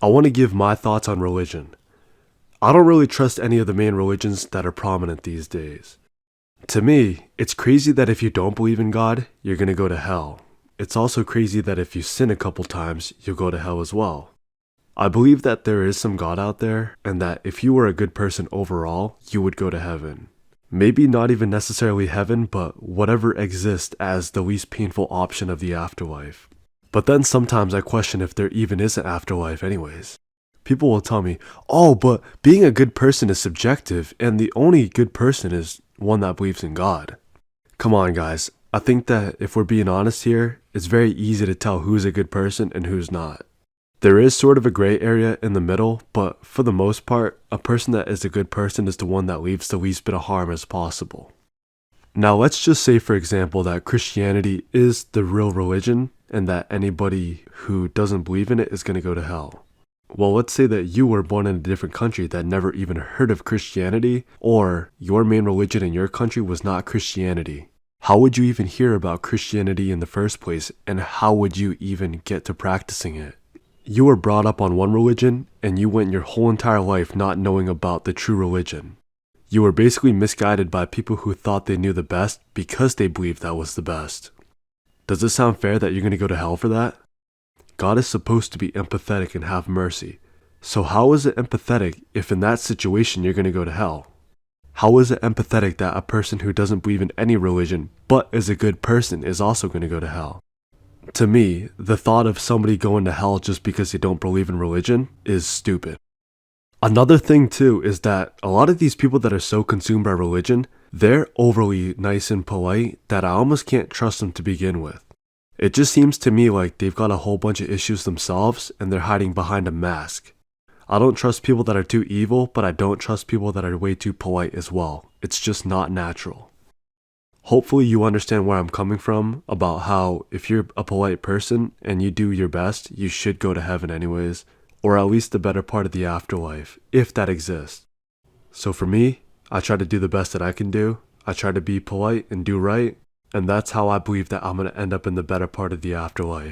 I want to give my thoughts on religion. I don't really trust any of the main religions that are prominent these days. To me, it's crazy that if you don't believe in God, you're gonna go to hell. It's also crazy that if you sin a couple times, you'll go to hell as well. I believe that there is some God out there, and that if you were a good person overall, you would go to heaven. Maybe not even necessarily heaven, but whatever exists as the least painful option of the afterlife. But then sometimes I question if there even is an afterlife anyways. People will tell me, oh, but being a good person is subjective, and the only good person is one that believes in God. Come on, guys. I think that if we're being honest here, it's very easy to tell who's a good person and who's not. There is sort of a gray area in the middle, but for the most part, a person that is a good person is the one that leaves the least bit of harm as possible. Now let's just say, for example, that Christianity is the real religion and that anybody who doesn't believe in it is going to go to hell. Well, let's say that you were born in a different country that never even heard of Christianity, or your main religion in your country was not Christianity. How would you even hear about Christianity in the first place, and how would you even get to practicing it? You were brought up on one religion, and you went your whole entire life not knowing about the true religion. You were basically misguided by people who thought they knew the best because they believed that was the best. Does it sound fair that you're going to go to hell for that? God is supposed to be empathetic and have mercy. So how is it empathetic if in that situation you're going to go to hell? How is it empathetic that a person who doesn't believe in any religion but is a good person is also going to go to hell? To me, the thought of somebody going to hell just because they don't believe in religion is stupid. Another thing too is that a lot of these people that are so consumed by religion, they're overly nice and polite that I almost can't trust them to begin with. It just seems to me like they've got a whole bunch of issues themselves and they're hiding behind a mask. I don't trust people that are too evil, but I don't trust people that are way too polite as well. It's just not natural. Hopefully you understand where I'm coming from about how if you're a polite person and you do your best, you should go to heaven anyways, or at least the better part of the afterlife, if that exists. So for me, I try to do the best that I can do. I try to be polite and do right, and that's how I believe that I'm going to end up in the better part of the afterlife.